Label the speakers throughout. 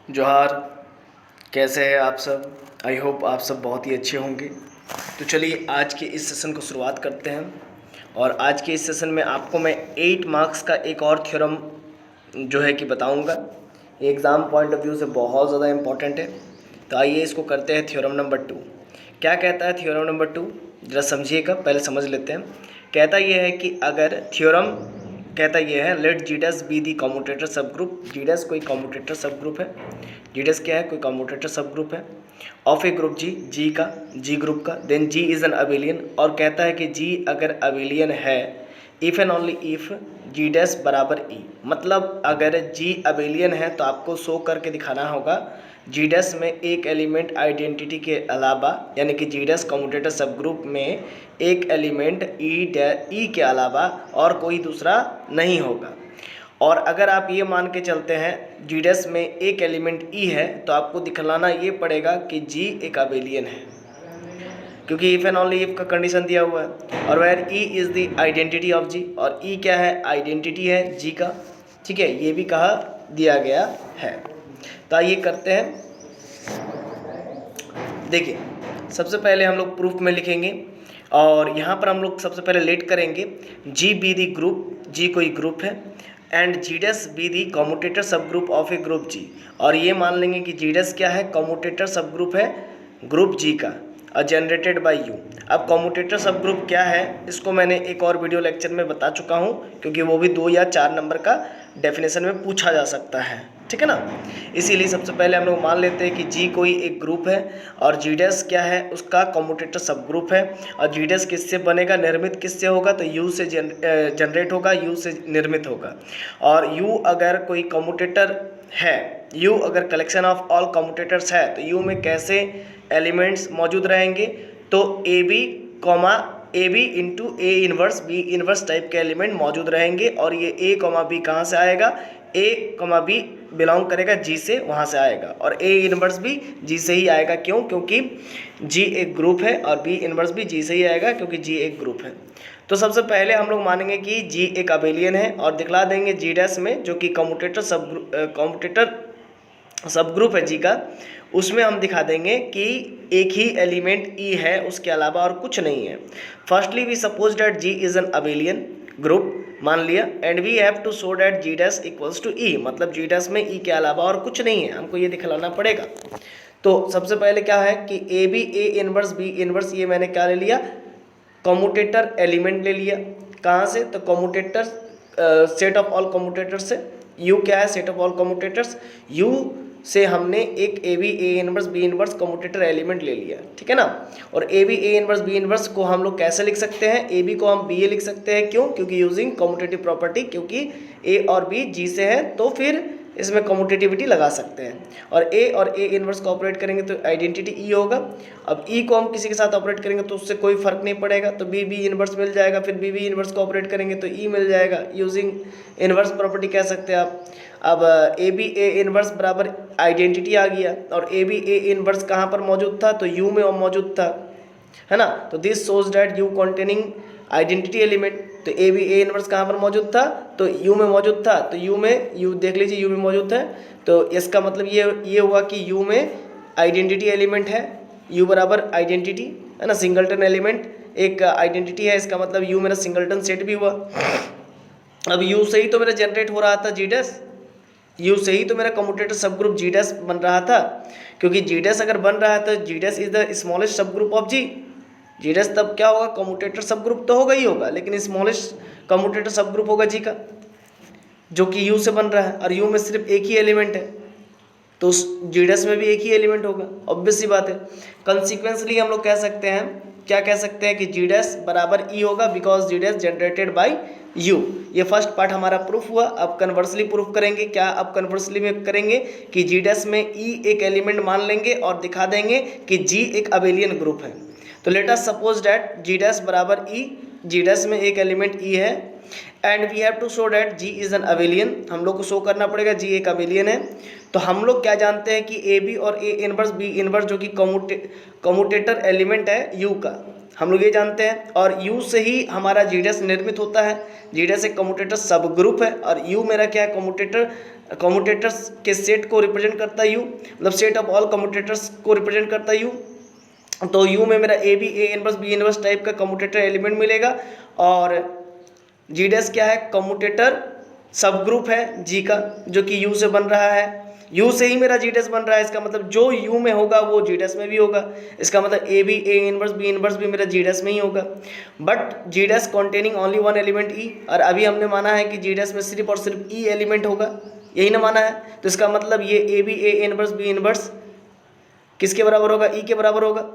Speaker 1: जोहार। कैसे हैं आप सब? आई होप आप सब बहुत ही अच्छे होंगे। तो चलिए आज के इस सेशन को शुरुआत करते हैं। और आज के इस सेशन में आपको मैं 8 मार्क्स का एक और थ्योरम जो है कि बताऊंगा। ये एग्ज़ाम पॉइंट ऑफ व्यू से बहुत ज़्यादा इम्पॉर्टेंट है। तो आइए इसको करते हैं। थ्योरम नंबर 2 क्या कहता है? थ्योरम नंबर 2 ज़रा समझिएगा, पहले समझ लेते हैं। कहता ये है कि अगर थ्योरम कहता ये है, let G dash be the commutator subgroup. G dash कोई कम्यूटेटर सब ग्रुप है। जी डैश क्या है? कोई कम्यूटेटर सब ग्रुप है of a group G, G का, जी ग्रुप का। Then G is an abelian, और कहता है कि जी अगर अबेलियन है, if and only if G dash बराबर ई। मतलब अगर जी अबेलियन है तो आपको शो करके दिखाना होगा जी डैश में एक एलिमेंट आइडेंटिटी के अलावा, यानी कि जी डैश कम्यूटेटर सब ग्रुप में एक एलिमेंट ई के अलावा और कोई दूसरा नहीं होगा। और अगर आप ये मान के चलते हैं जी डैश में एक एलिमेंट ई है, तो आपको दिखलाना ये पड़ेगा कि जी एक अबेलियन है, क्योंकि इफ़ एंड ओनली इफ़ का कंडीशन दिया हुआ है। और where E is the identity of G, और ई क्या है? आइडेंटिटी है जी का। ठीक है, ये भी कहा दिया गया है। तो आइए करते हैं। देखिए, सबसे पहले हम लोग प्रूफ में लिखेंगे, और यहाँ पर हम लोग सबसे पहले लेट करेंगे जी बी दी ग्रुप, जी कोई ग्रुप है, and G dash be the commutator subgroup of a group G. और ये मान लेंगे कि जी डैश क्या है? कम्यूटेटर सब ग्रुप है ग्रुप जी का, और जनरेटेड बाय यू। अब कम्यूटेटर सब ग्रुप क्या है, इसको मैंने एक और वीडियो लेक्चर में बता चुका हूँ, क्योंकि वो भी 2 या 4 नंबर का डेफिनेशन में पूछा जा सकता है। ठीक है ना? इसीलिए सबसे पहले हम लोग मान लेते हैं कि जी कोई एक ग्रुप है, और जी डैश क्या है? उसका कम्यूटेटर सब ग्रुप है। और जी डैश किससे बनेगा? निर्मित किससे होगा? तो यू से जनरेट होगा, यू से निर्मित होगा। और यू अगर कोई कम्यूटेटर है, यू अगर कलेक्शन ऑफ ऑल कम्यूटेटर्स है, तो यू में कैसे एलिमेंट्स मौजूद रहेंगे? तो A B comma A B into A inverse B inverse type के एलिमेंट मौजूद रहेंगे। और ये ए कॉमा बी कहाँ से आएगा? ए कॉमा बी बिलोंग करेगा जी से, वहाँ से आएगा। और ए इनवर्स भी जी से ही आएगा। क्यों? क्योंकि जी एक ग्रुप है, और बी इनवर्स भी जी से ही आएगा, क्योंकि जी एक ग्रुप है। तो सबसे पहले हम लोग मानेंगे कि जी एक अबेलियन है, और दिखला देंगे जी डैश में, जो कि कम्यूटेटर सब ग्रुप है जी का, उसमें हम दिखा देंगे कि एक ही एलिमेंट ई है, उसके अलावा और कुछ नहीं है। Firstly we suppose that G is an abelian group, मान लिया, and we have to show that G dash equals to E. मतलब जी डैश में ई के अलावा और कुछ नहीं है, हमको ये दिखलाना पड़ेगा। तो सबसे पहले क्या है कि A B A inverse B inverse, ये मैंने क्या ले लिया? कम्यूटेटर एलिमेंट ले लिया। कहाँ से? तो commutator set of all commutator से। यू क्या है? Set of all commutators. U से हमने एक A B A inverse B inverse commutator element ले लिया। ठीक है ना? और A B A inverse B inverse को हम लोग कैसे लिख सकते हैं? ए बी को हम बी ए लिख सकते हैं। क्यों? क्योंकि यूजिंग कम्यूटेटिव प्रॉपर्टी, क्योंकि ए और बी जी से है, तो फिर इसमें कम्यूटेटिविटी लगा सकते हैं। और ए इनवर्स को ऑपरेट करेंगे तो आइडेंटिटी ई होगा। अब ई को हम किसी के साथ ऑपरेट करेंगे तो उससे कोई फर्क नहीं पड़ेगा, तो बी इनवर्स मिल जाएगा। फिर बी इनवर्स को ऑपरेट करेंगे तो ई मिल जाएगा। यूजिंग इनवर्स प्रॉपर्टी कह सकते हैं आप। अब ए बी ए इनवर्स बराबर आइडेंटिटी आ गया, और ए बी ए इनवर्स कहाँ पर मौजूद था? तो यू में मौजूद था, है ना? तो this shows that you containing identity element. तो ए बी ए इनवर्स कहाँ पर मौजूद था? तो यू में मौजूद था। तो यू देख लीजिए, यू में मौजूद है। तो इसका मतलब ये हुआ कि यू में आइडेंटिटी एलिमेंट है। यू बराबर आइडेंटिटी, है ना? सिंगलटन एलिमेंट एक आइडेंटिटी है, इसका मतलब यू मेरा सिंगलटन सेट भी हुआ। अब यू से ही तो मेरा जनरेट हो रहा था जी डैश, यू से ही तो मेरा commutator subgroup G dash बन रहा था। क्योंकि जी डैश अगर बन रहा है तो G dash is the smallest subgroup of G. G dash तब क्या होगा? कम्यूटेटर सब ग्रुप तो होगा ही होगा, लेकिन स्मॉलेस्ट कम्यूटेटर सब ग्रुप होगा जी का, जो कि यू से बन रहा है। और यू में सिर्फ एक ही एलिमेंट है, तो उस जी डैश में भी एक ही एलिमेंट होगा। ऑब्वियस सी बात है। कंसिक्वेंसली हम लोग कह सकते हैं, क्या कह सकते हैं कि जी डैश बराबर ई होगा, because G dash generated by U. ये फर्स्ट पार्ट हमारा प्रूफ हुआ। अब कन्वर्सली प्रूफ करेंगे। क्या? अब कन्वर्सली में करेंगे कि जी डैश में ई एक एलिमेंट मान लेंगे, और दिखा देंगे कि जी एक अबेलियन ग्रुप है। तो let us suppose that G dash बराबर ई, जी डैश में एक एलिमेंट ई है, and we have to show that G is an abelian. हम लोग को शो करना पड़ेगा जी एक अबेलियन है। तो हम लोग क्या जानते हैं कि ए बी और ए इनवर्स बी इनवर्स, जो कि कम्यूटेटर एलिमेंट है यू का, हम लोग ये जानते हैं। और यू से ही हमारा जीडीएस निर्मित होता है। जीडीएस एक कम्यूटेटर सब ग्रुप है और यू मेरा क्या है, कम्यूटेटर्स के सेट को रिप्रेजेंट करता है यू, मतलब सेट ऑफ ऑल कम्यूटेटर्स को रिप्रेजेंट करता है यू। तो यू में मेरा A B, A inverse, B inverse type का कम्यूटेटर एलिमेंट मिलेगा। और जीडीएस क्या है, कम्यूटेटर सब ग्रुप है जी का, जो कि यू से बन रहा है। यू से ही मेरा जीडीएस बन रहा है, इसका मतलब जो यू में होगा वो जीडीएस में भी होगा। इसका मतलब A B, A inverse, B inverse भी मेरा जीडीएस में ही होगा। But GDS containing only one element E, और अभी हमने माना है कि जीडीएस में सिर्फ और सिर्फ ई एलिमेंट होगा, यही ना माना है। तो इसका मतलब ये A B, A inverse, B inverse किसके बराबर होगा, ई के बराबर होगा।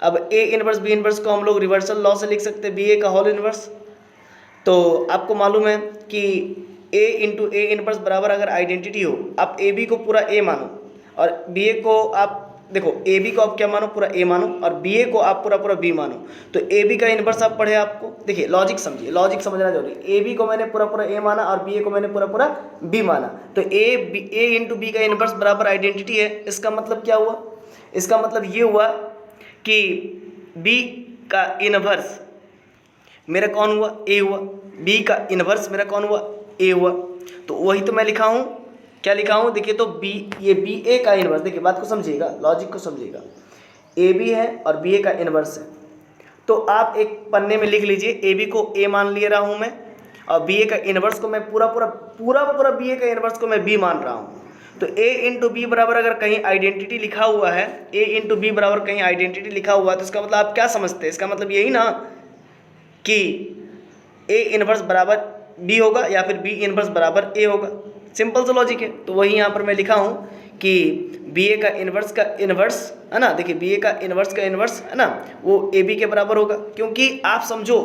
Speaker 1: अब ए इनवर्स, बी इनवर्स को हम लोग रिवर्सल लॉ से लिख सकते हैं, बी ए का होल इनवर्स। तो आपको मालूम है कि ए इंटू ए इनवर्स बराबर अगर आइडेंटिटी हो, आप ए बी को पूरा ए मानो और बी ए को आप देखो, ए बी को आप क्या मानो, पूरा ए मानो, और बी ए को आप पूरा पूरा बी मानो। तो ए बी का इनवर्स आप पढ़े, आपको देखिए लॉजिक समझिए, लॉजिक समझना जरूरी। ए बी को मैंने पूरा पूरा ए माना और बी ए को मैंने पूरा पूरा बी माना, तो ए इंटू बी का इनवर्स बराबर आइडेंटिटी है। इसका मतलब क्या हुआ, इसका मतलब ये हुआ कि बी का इनवर्स मेरा कौन हुआ, ए हुआ, बी का इनवर्स मेरा कौन हुआ, ए हुआ। तो वही तो मैं लिखा हूँ, क्या लिखा हूँ देखिए, तो बी, ये बी ए का इनवर्स, देखिए बात को समझिएगा, लॉजिक को समझिएगा। ए बी है और बी ए का इनवर्स है, तो आप एक पन्ने में लिख लीजिए, ए बी को ए मान ले रहा हूँ मैं, और बी ए का इनवर्स को मैं पूरा बी ए का इनवर्स को मैं बी मान रहा हूँ। तो ए इंटू बी बराबर अगर कहीं आइडेंटिटी लिखा हुआ है, ए इंटू बी बराबर कहीं आइडेंटिटी लिखा हुआ है, तो इसका मतलब आप क्या समझते हैं, इसका मतलब यही ना कि ए इनवर्स बराबर बी होगा या फिर बी इनवर्स बराबर ए होगा। सिंपल सा लॉजिक है। तो वही यहाँ पर मैं लिखा हूँ कि बी ए का इनवर्स है ना, देखिए बी ए का इनवर्स है ना, वो ए बी के बराबर होगा। क्योंकि आप समझो,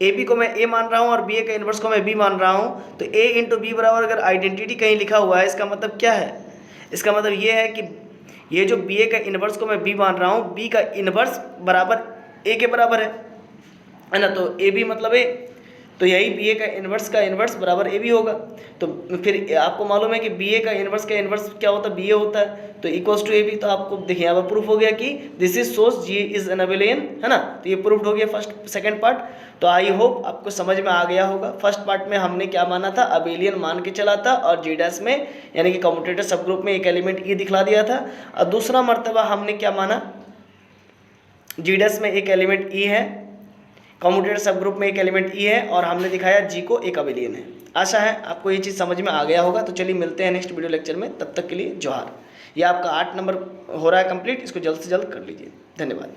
Speaker 1: ए बी को मैं ए मान रहा हूँ और बी ए का इनवर्स को मैं बी मान रहा हूँ, तो ए इंटू बी बराबर अगर आइडेंटिटी कहीं लिखा हुआ है, इसका मतलब क्या है, इसका मतलब ये है कि ये जो बी ए का इनवर्स को मैं बी मान रहा हूँ, बी का इनवर्स बराबर ए के बराबर है ना, तो ए बी मतलब ए, तो यही बी ए का इनवर्स बराबर ए बी होगा। तो फिर आपको मालूम है कि बी ए का इनवर्स क्या होता है, बी ए होता है, तो इक्वल्स टू ए बी। तो आपको देखिए यहाँ पर प्रूफ हो गया कि this is so G is an abelian, है ना, तो ये प्रूफ हो गया सेकंड पार्ट। तो आई होप आपको समझ में आ गया होगा। फर्स्ट पार्ट में हमने क्या माना था, अबेलियन मान के चला था, और जीडीएस में यानी कि कम्यूटेटर सब ग्रुप में एक एलिमेंट ई दिखला दिया था। और दूसरा मर्तबा हमने क्या माना, जीडीएस में एक एलिमेंट ई है, कम्यूटेटर सब ग्रुप में एक एलिमेंट ई है, और हमने दिखाया जी को एक अबेलियन है। आशा है आपको ये चीज़ समझ में आ गया होगा। तो चलिए मिलते हैं नेक्स्ट वीडियो लेक्चर में, तब तक के लिए जोहार। ये आपका 8 नंबर हो रहा है कंप्लीट, इसको जल्द से जल्द कर लीजिए। धन्यवाद।